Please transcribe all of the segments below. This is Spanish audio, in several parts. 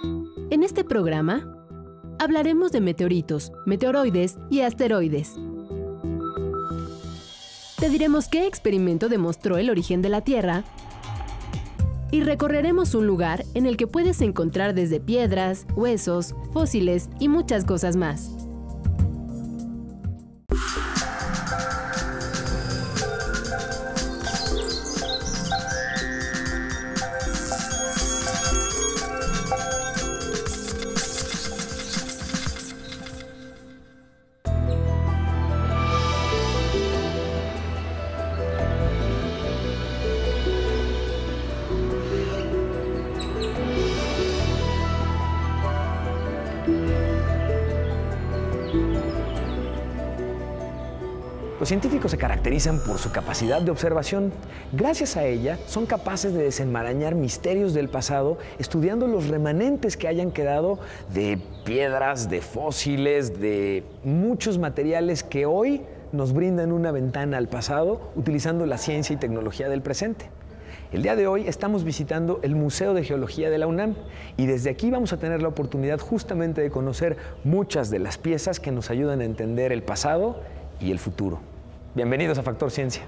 En este programa hablaremos de meteoritos, meteoroides y asteroides. Te diremos qué experimento demostró el origen de la Tierra y recorreremos un lugar en el que puedes encontrar desde piedras, huesos, fósiles y muchas cosas más. Los científicos se caracterizan por su capacidad de observación. Gracias a ella, son capaces de desenmarañar misterios del pasado, estudiando los remanentes que hayan quedado de piedras, de fósiles, de muchos materiales que hoy nos brindan una ventana al pasado, utilizando la ciencia y tecnología del presente. El día de hoy estamos visitando el Museo de Geología de la UNAM y desde aquí vamos a tener la oportunidad justamente de conocer muchas de las piezas que nos ayudan a entender el pasado y el futuro. Bienvenidos a Factor Ciencia.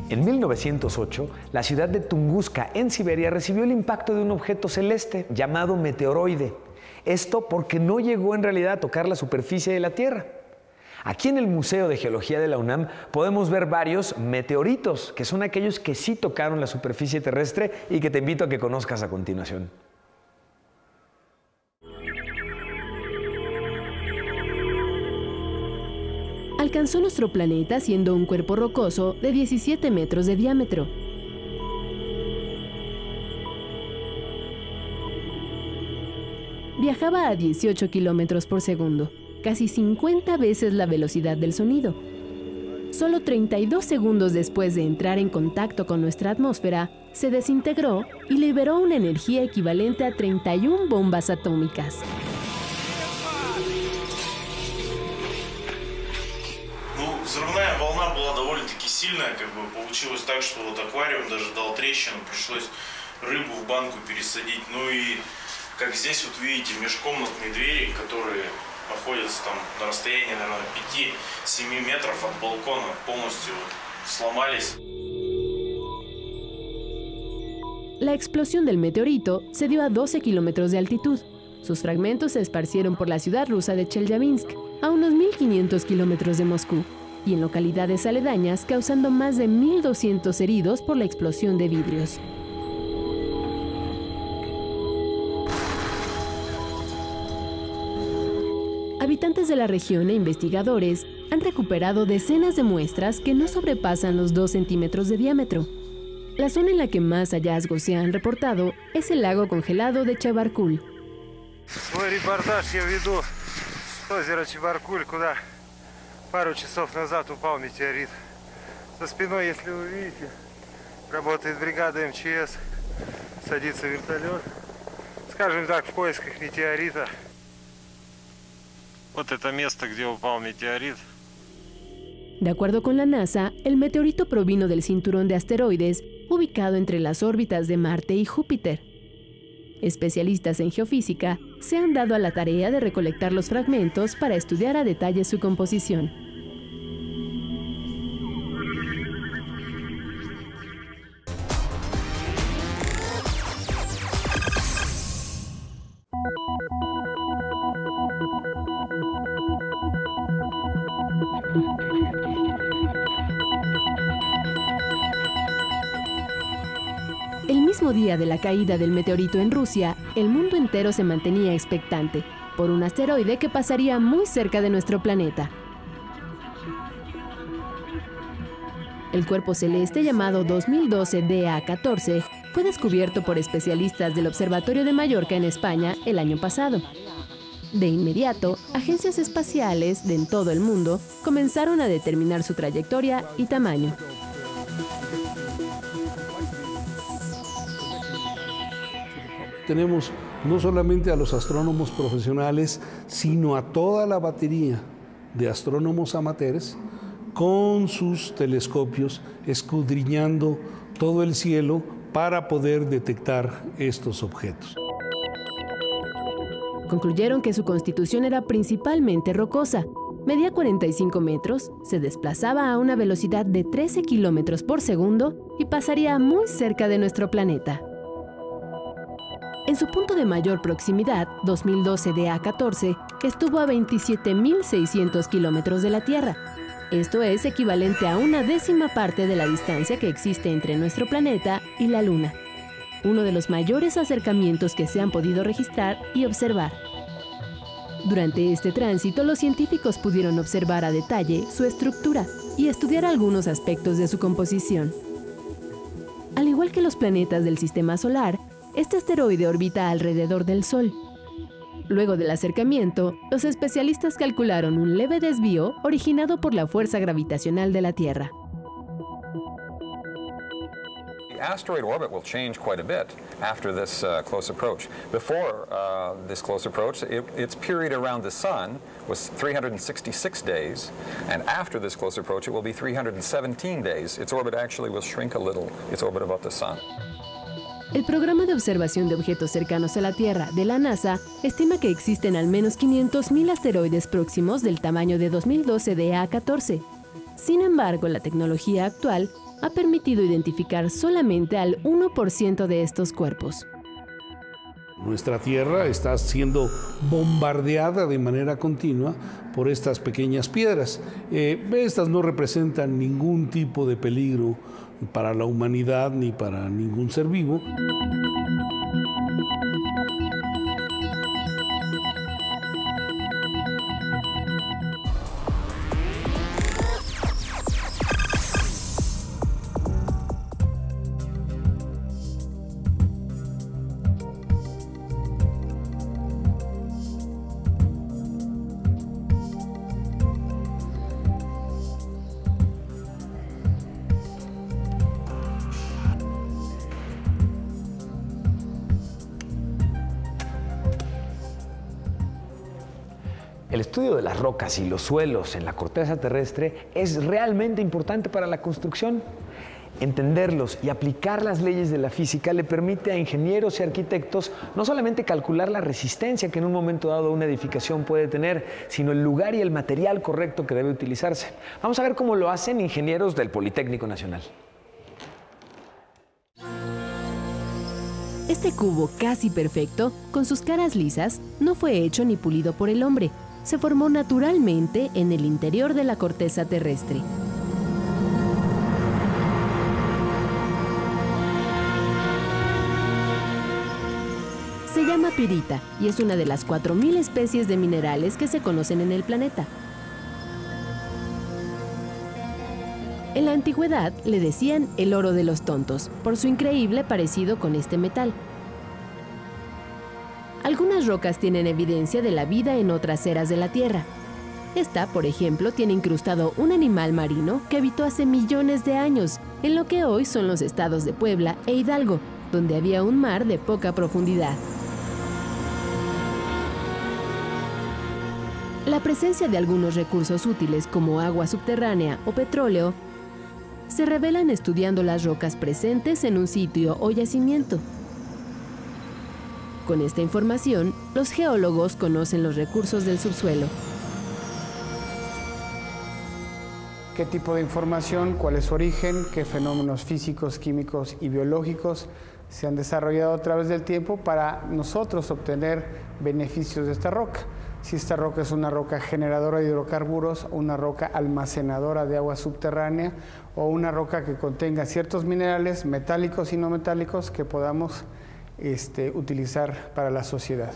En 1908, la ciudad de Tunguska, en Siberia, recibió el impacto de un objeto celeste llamado meteoroide. Esto porque no llegó en realidad a tocar la superficie de la Tierra. Aquí en el Museo de Geología de la UNAM podemos ver varios meteoritos, que son aquellos que sí tocaron la superficie terrestre y que te invito a que conozcas a continuación. Alcanzó nuestro planeta siendo un cuerpo rocoso de 17 metros de diámetro. Viajaba a 18 kilómetros por segundo, casi 50 veces la velocidad del sonido. Solo 32 segundos después de entrar en contacto con nuestra atmósfera, se desintegró y liberó una energía equivalente a 31 bombas atómicas. Взрывная волна была довольно-таки сильная, получилось так, что вот аквариум даже дал трещину, пришлось рыбу в банку пересадить. Ну и как здесь вот видите, межкомнатные двери, которые находятся там на расстоянии, наверное, 5-7 метров от балкона, полностью сломались. La explosión del meteorito se dio a 12 kilómetros de altitud. Sus fragmentos se esparcieron por la ciudad rusa de Chelyabinsk, a unos 1.500 kilómetros de Moscú, y en localidades aledañas, causando más de 1.200 heridos por la explosión de vidrios. Habitantes de la región e investigadores han recuperado decenas de muestras que no sobrepasan los 2 centímetros de diámetro. La zona en la que más hallazgos se han reportado es el lago congelado de Чебаркуль. Свой репортаж я веду с озера Чебаркуль, куда пару часов назад упал метеорит. За спиной, если вы видите, работает бригада МЧС, садится вертолет, скажем так, в поисках метеорита. Вот это место, где упал метеорит. De acuerdo con la NASA, el meteorito provino del cinturón de asteroides ubicado entre las órbitas de Marte y Júpiter. Especialistas en geofísica se han dado a la tarea de recolectar los fragmentos para estudiar a detalle su composición. El mismo día de la caída del meteorito en Rusia, el mundo entero se mantenía expectante por un asteroide que pasaría muy cerca de nuestro planeta. El cuerpo celeste llamado 2012 DA14 fue descubierto por especialistas del Observatorio de Mallorca en España el año pasado. De inmediato, agencias espaciales de en todo el mundo comenzaron a determinar su trayectoria y tamaño. tenemos no solamente a los astrónomos profesionales, sino a toda la batería de astrónomos amateurs con sus telescopios escudriñando todo el cielo para poder detectar estos objetos. Concluyeron que su constitución era principalmente rocosa. Medía 45 metros, se desplazaba a una velocidad de 13 kilómetros por segundo y pasaría muy cerca de nuestro planeta. En su punto de mayor proximidad, 2012 DA14, estuvo a 27.600 kilómetros de la Tierra. Esto es equivalente a una décima parte de la distancia que existe entre nuestro planeta y la Luna. Uno de los mayores acercamientos que se han podido registrar y observar. Durante este tránsito, los científicos pudieron observar a detalle su estructura y estudiar algunos aspectos de su composición. Al igual que los planetas del Sistema Solar, este asteroide orbita alrededor del Sol. Luego del acercamiento, los especialistas calcularon un leve desvío originado por la fuerza gravitacional de la Tierra. The asteroid orbit will change quite a bit after this close approach. Before this close approach, its period around the Sun was 366 days, and after this close approach, it will be 317 days. Its orbit actually will shrink a little, its orbit about the Sun. El Programa de Observación de Objetos Cercanos a la Tierra de la NASA estima que existen al menos 500.000 asteroides próximos del tamaño de 2012 DA14. Sin embargo, la tecnología actual ha permitido identificar solamente al 1% de estos cuerpos. Nuestra Tierra está siendo bombardeada de manera continua por estas pequeñas piedras. Estas no representan ningún tipo de peligro para la humanidad ni para ningún ser vivo. El estudio de las rocas y los suelos en la corteza terrestre es realmente importante para la construcción. Entenderlos y aplicar las leyes de la física le permite a ingenieros y arquitectos no solamente calcular la resistencia que en un momento dado una edificación puede tener, sino el lugar y el material correcto que debe utilizarse. Vamos a ver cómo lo hacen ingenieros del Politécnico Nacional. Este cubo casi perfecto, con sus caras lisas, no fue hecho ni pulido por el hombre. Se formó naturalmente en el interior de la corteza terrestre. Se llama pirita y es una de las 4.000 especies de minerales que se conocen en el planeta. En la antigüedad le decían el oro de los tontos, por su increíble parecido con este metal. Algunas rocas tienen evidencia de la vida en otras eras de la Tierra. Esta, por ejemplo, tiene incrustado un animal marino que habitó hace millones de años, en lo que hoy son los estados de Puebla e Hidalgo, donde había un mar de poca profundidad. La presencia de algunos recursos útiles como agua subterránea o petróleo se revelan estudiando las rocas presentes en un sitio o yacimiento. Con esta información, los geólogos conocen los recursos del subsuelo. ¿Qué tipo de información, cuál es su origen, qué fenómenos físicos, químicos y biológicos se han desarrollado a través del tiempo para nosotros obtener beneficios de esta roca? Si esta roca es una roca generadora de hidrocarburos, una roca almacenadora de agua subterránea o una roca que contenga ciertos minerales metálicos y no metálicos que podamos utilizar para la sociedad.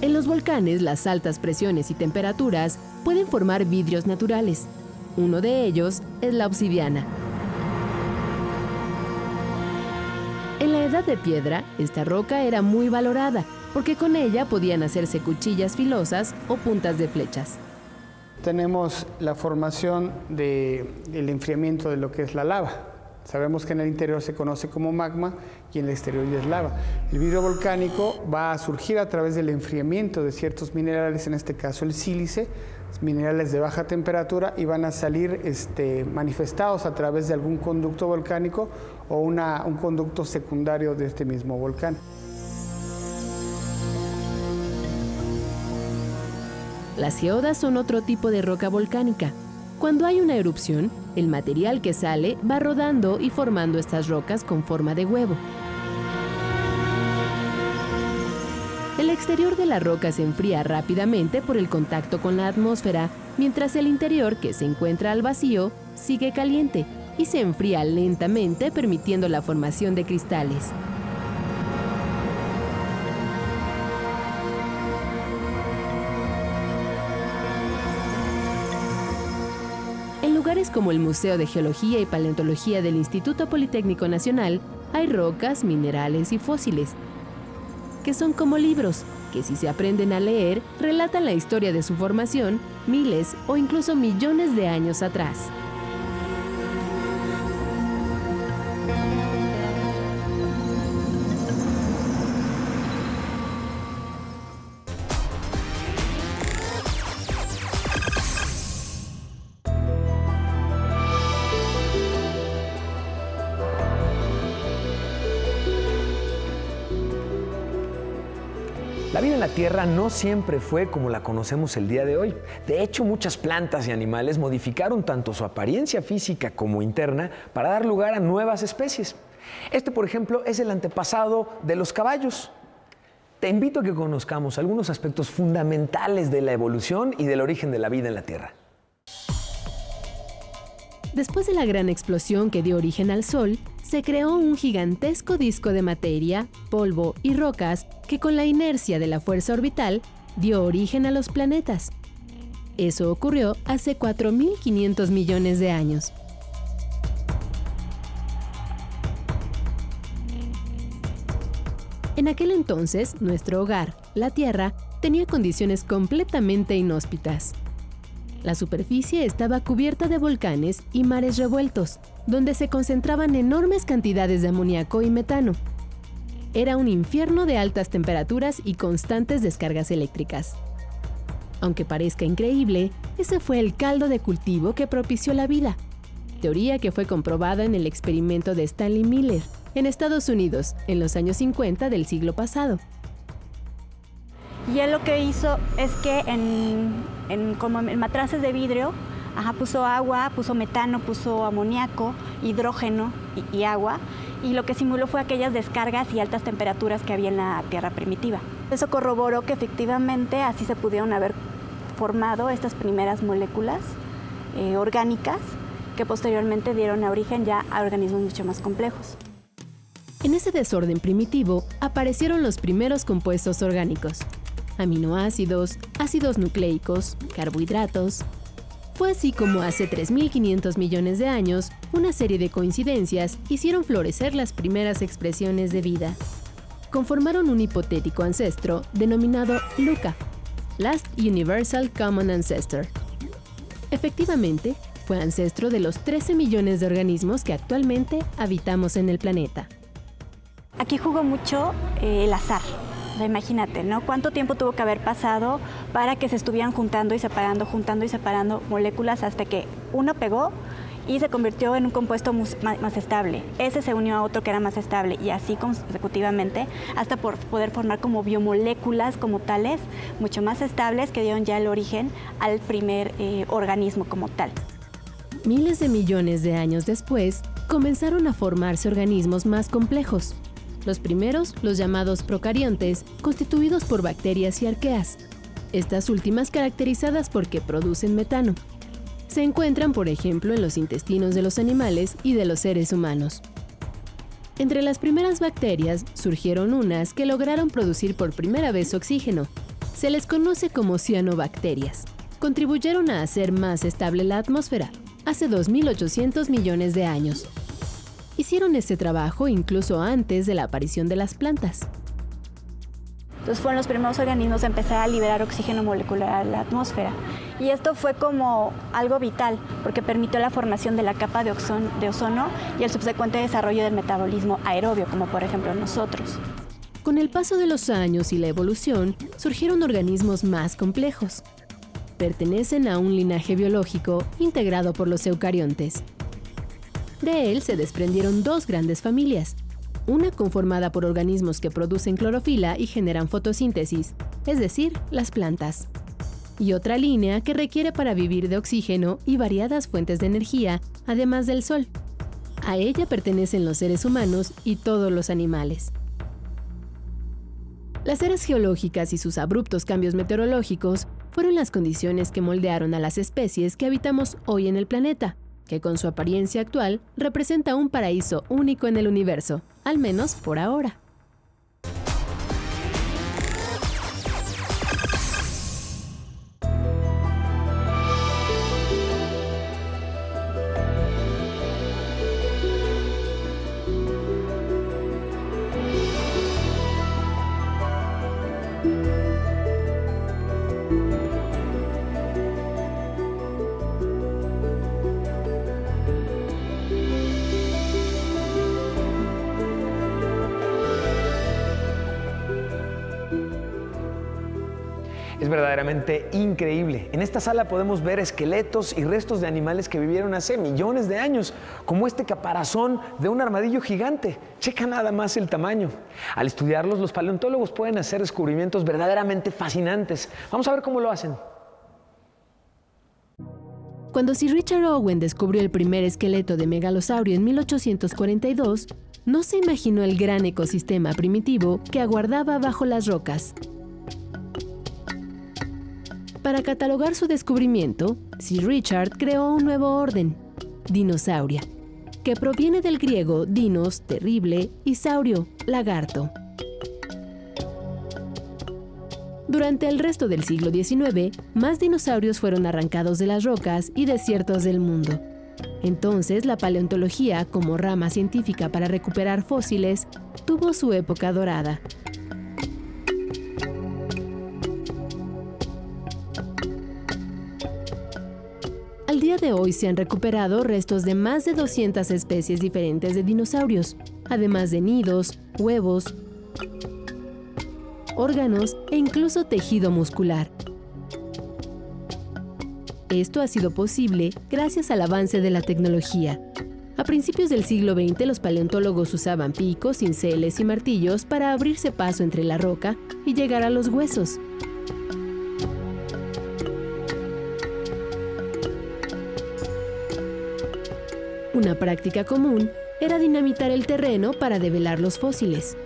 En los volcanes, las altas presiones y temperaturas pueden formar vidrios naturales. Uno de ellos es la obsidiana. En la Edad de Piedra, esta roca era muy valorada, porque con ella podían hacerse cuchillas filosas o puntas de flechas. Tenemos la formación del enfriamiento de lo que es la lava. Sabemos que en el interior se conoce como magma y en el exterior ya es lava. El vidrio volcánico va a surgir a través del enfriamiento de ciertos minerales, en este caso el sílice, minerales de baja temperatura, y van a salir manifestados a través de algún conducto volcánico o un conducto secundario de este mismo volcán. Las geodas son otro tipo de roca volcánica. Cuando hay una erupción, el material que sale va rodando y formando estas rocas con forma de huevo. El exterior de la roca se enfría rápidamente por el contacto con la atmósfera, mientras el interior, que se encuentra al vacío, sigue caliente y se enfría lentamente, permitiendo la formación de cristales. En lugares como el Museo de Geología y Paleontología del Instituto Politécnico Nacional, hay rocas, minerales y fósiles, que son como libros, que si se aprenden a leer, relatan la historia de su formación miles o incluso millones de años atrás. La vida en la Tierra no siempre fue como la conocemos el día de hoy. De hecho, muchas plantas y animales modificaron tanto su apariencia física como interna para dar lugar a nuevas especies. Este, por ejemplo, es el antepasado de los caballos. Te invito a que conozcamos algunos aspectos fundamentales de la evolución y del origen de la vida en la Tierra. Después de la gran explosión que dio origen al Sol, se creó un gigantesco disco de materia, polvo y rocas que con la inercia de la fuerza orbital dio origen a los planetas. Eso ocurrió hace 4.500 millones de años. En aquel entonces, nuestro hogar, la Tierra, tenía condiciones completamente inhóspitas. La superficie estaba cubierta de volcanes y mares revueltos, donde se concentraban enormes cantidades de amoníaco y metano. Era un infierno de altas temperaturas y constantes descargas eléctricas. Aunque parezca increíble, ese fue el caldo de cultivo que propició la vida, teoría que fue comprobada en el experimento de Stanley Miller, en Estados Unidos, en los años 50 del siglo pasado. Y él lo que hizo es que como en matraces de vidrio, puso agua, puso metano, puso amoníaco, hidrógeno y agua, y lo que simuló fue aquellas descargas y altas temperaturas que había en la Tierra primitiva. Eso corroboró que efectivamente así se pudieron haber formado estas primeras moléculas orgánicas que posteriormente dieron origen ya a organismos mucho más complejos. En ese desorden primitivo aparecieron los primeros compuestos orgánicos: aminoácidos, ácidos nucleicos, carbohidratos. Fue así como hace 3.500 millones de años, una serie de coincidencias hicieron florecer las primeras expresiones de vida. Conformaron un hipotético ancestro denominado LUCA, Last Universal Common Ancestor. Efectivamente, fue ancestro de los 13 millones de organismos que actualmente habitamos en el planeta. Aquí jugó mucho el azar. Imagínate, ¿no? ¿Cuánto tiempo tuvo que haber pasado para que se estuvieran juntando y separando moléculas hasta que uno pegó y se convirtió en un compuesto más estable? Ese se unió a otro que era más estable y así consecutivamente hasta por poder formar como biomoléculas como tales, mucho más estables, que dieron ya el origen al primer organismo como tal. Miles de millones de años después, comenzaron a formarse organismos más complejos. Los primeros, los llamados procariontes, constituidos por bacterias y arqueas. Estas últimas caracterizadas porque producen metano. Se encuentran, por ejemplo, en los intestinos de los animales y de los seres humanos. Entre las primeras bacterias surgieron unas que lograron producir por primera vez oxígeno. Se les conoce como cianobacterias. Contribuyeron a hacer más estable la atmósfera hace 2.800 millones de años. Hicieron este trabajo incluso antes de la aparición de las plantas. Entonces fueron los primeros organismos a empezar a liberar oxígeno molecular a la atmósfera. Y esto fue como algo vital, porque permitió la formación de la capa de ozono y el subsecuente desarrollo del metabolismo aerobio, como por ejemplo nosotros. Con el paso de los años y la evolución, surgieron organismos más complejos. Pertenecen a un linaje biológico integrado por los eucariontes. De él se desprendieron dos grandes familias, una conformada por organismos que producen clorofila y generan fotosíntesis, es decir, las plantas, y otra línea que requiere para vivir de oxígeno y variadas fuentes de energía, además del sol. A ella pertenecen los seres humanos y todos los animales. Las eras geológicas y sus abruptos cambios meteorológicos fueron las condiciones que moldearon a las especies que habitamos hoy en el planeta, que con su apariencia actual representa un paraíso único en el universo, al menos por ahora. Es verdaderamente increíble. En esta sala podemos ver esqueletos y restos de animales que vivieron hace millones de años, como este caparazón de un armadillo gigante. Checa nada más el tamaño. Al estudiarlos, los paleontólogos pueden hacer descubrimientos verdaderamente fascinantes. Vamos a ver cómo lo hacen. Cuando Sir Richard Owen descubrió el primer esqueleto de megalosaurio en 1842, no se imaginó el gran ecosistema primitivo que aguardaba bajo las rocas. Para catalogar su descubrimiento, Sir Richard creó un nuevo orden, Dinosauria, que proviene del griego dinos, terrible, y saurio, lagarto. Durante el resto del siglo XIX, más dinosaurios fueron arrancados de las rocas y desiertos del mundo. Entonces, la paleontología, como rama científica para recuperar fósiles, tuvo su época dorada. Al día de hoy se han recuperado restos de más de 200 especies diferentes de dinosaurios, además de nidos, huevos, órganos e incluso tejido muscular. Esto ha sido posible gracias al avance de la tecnología. A principios del siglo XX, los paleontólogos usaban picos, cinceles y martillos para abrirse paso entre la roca y llegar a los huesos. Una práctica común era dinamitar el terreno para develar los fósiles.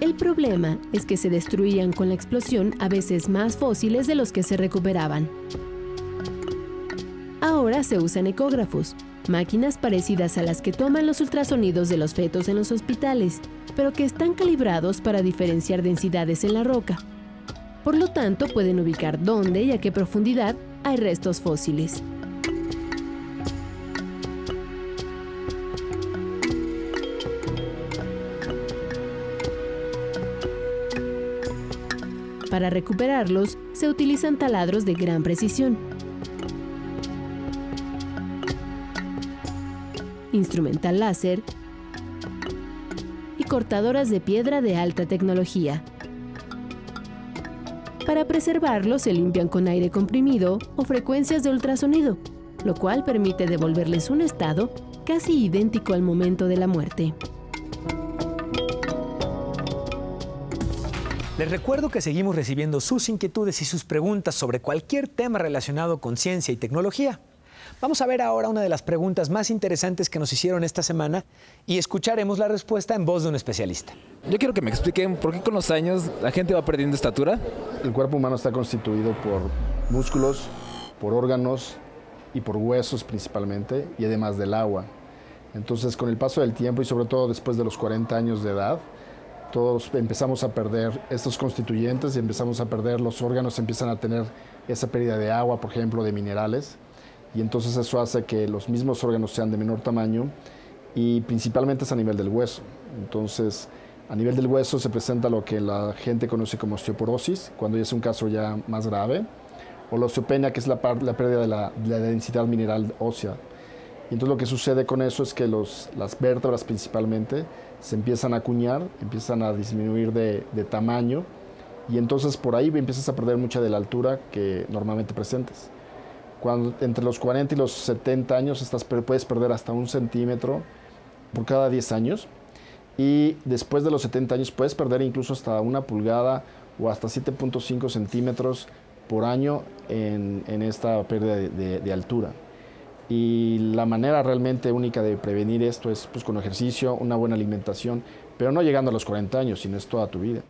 El problema es que se destruían con la explosión a veces más fósiles de los que se recuperaban. Ahora se usan ecógrafos, máquinas parecidas a las que toman los ultrasonidos de los fetos en los hospitales, pero que están calibrados para diferenciar densidades en la roca. Por lo tanto, pueden ubicar dónde y a qué profundidad hay restos fósiles. Para recuperarlos, se utilizan taladros de gran precisión, instrumental láser y cortadoras de piedra de alta tecnología. Para preservarlos, se limpian con aire comprimido o frecuencias de ultrasonido, lo cual permite devolverles un estado casi idéntico al momento de la muerte. Les recuerdo que seguimos recibiendo sus inquietudes y sus preguntas sobre cualquier tema relacionado con ciencia y tecnología. Vamos a ver ahora una de las preguntas más interesantes que nos hicieron esta semana y escucharemos la respuesta en voz de un especialista. Yo quiero que me expliquen por qué con los años la gente va perdiendo estatura. El cuerpo humano está constituido por músculos, por órganos y por huesos principalmente, y además del agua. Entonces, con el paso del tiempo y sobre todo después de los 40 años de edad, todos empezamos a perder estos constituyentes y empezamos a perder los órganos, empiezan a tener esa pérdida de agua, por ejemplo, de minerales, y entonces eso hace que los mismos órganos sean de menor tamaño y principalmente es a nivel del hueso. Entonces, A nivel del hueso se presenta lo que la gente conoce como osteoporosis, cuando ya es un caso ya más grave, o la osteopenia, que es la pérdida de la densidad mineral ósea. Y entonces lo que sucede con eso es que las vértebras principalmente se empiezan a acuñar, empiezan a disminuir de tamaño, y entonces por ahí empiezas a perder mucha de la altura que normalmente presentes. Cuando entre los 40 y los 70 años puedes perder hasta 1 centímetro por cada 10 años, y después de los 70 años puedes perder incluso hasta 1 pulgada o hasta 7.5 centímetros por año en esta pérdida de altura. Y la manera realmente única de prevenir esto es pues, con ejercicio, una buena alimentación, pero no llegando a los 40 años, sino es toda tu vida.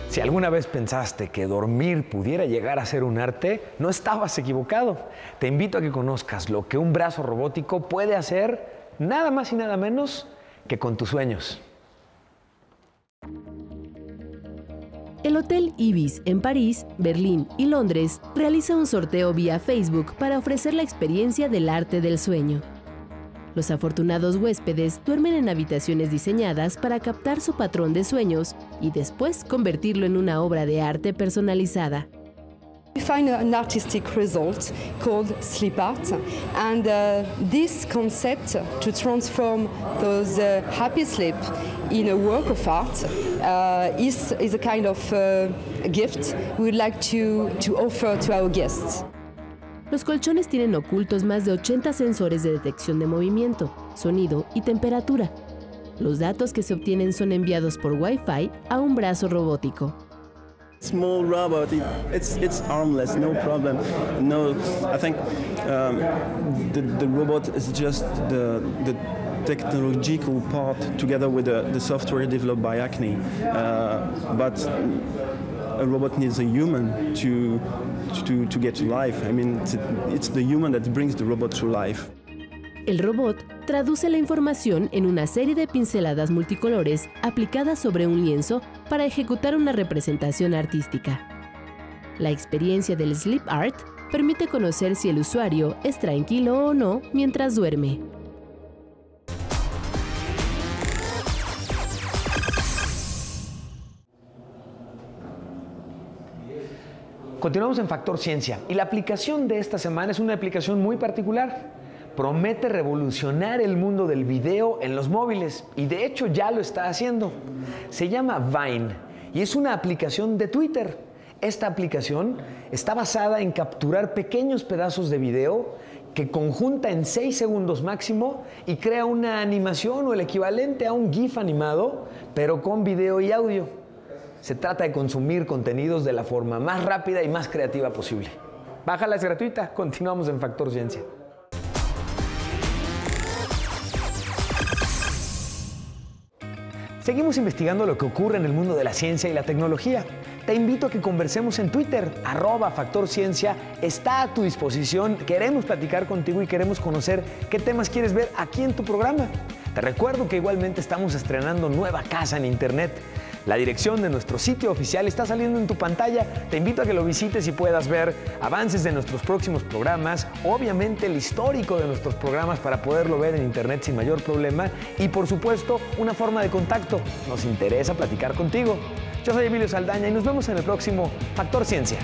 Si alguna vez pensaste que dormir pudiera llegar a ser un arte, no estabas equivocado. Te invito a que conozcas lo que un brazo robótico puede hacer nada más y nada menos que con tus sueños. El Hotel Ibis en París, Berlín y Londres realiza un sorteo vía Facebook para ofrecer la experiencia del arte del sueño. Los afortunados huéspedes duermen en habitaciones diseñadas para captar su patrón de sueños y después convertirlo en una obra de arte personalizada. We find an artistic result called sleep art, and this concept to transform those happy sleep in a work of art is a kind of gift we would like to offer to our guests. Los colchones tienen ocultos más de 80 sensores de detección de movimiento, sonido y temperatura. Los datos que se obtienen son enviados por Wi-Fi a un brazo robótico. Small robot, it's harmless, no problem. No, I think the robot is just the technological part together with the software developed by Acne. But a robot needs a human to get to life. I mean, it's the human that brings the robot to life. El robot traduce la información en una serie de pinceladas multicolores aplicadas sobre un lienzo para ejecutar una representación artística. La experiencia del Sleep Art permite conocer si el usuario es tranquilo o no mientras duerme. Continuamos en Factor Ciencia y la aplicación de esta semana es una aplicación muy particular. Promete revolucionar el mundo del video en los móviles y de hecho ya lo está haciendo. Se llama Vine y es una aplicación de Twitter. Esta aplicación está basada en capturar pequeños pedazos de video que conjunta en 6 segundos máximo y crea una animación o el equivalente a un GIF animado, pero con video y audio. Se trata de consumir contenidos de la forma más rápida y más creativa posible. Bájala, es gratuita. Continuamos en Factor Ciencia. Seguimos investigando lo que ocurre en el mundo de la ciencia y la tecnología. Te invito a que conversemos en Twitter, @FactorCiencia. Está a tu disposición. Queremos platicar contigo y queremos conocer qué temas quieres ver aquí en tu programa. Te recuerdo que igualmente estamos estrenando nueva casa en Internet. La dirección de nuestro sitio oficial está saliendo en tu pantalla. Te invito a que lo visites y puedas ver avances de nuestros próximos programas, obviamente el histórico de nuestros programas para poderlo ver en Internet sin mayor problema y, por supuesto, una forma de contacto. Nos interesa platicar contigo. Yo soy Emilio Saldaña y nos vemos en el próximo Factor Ciencia.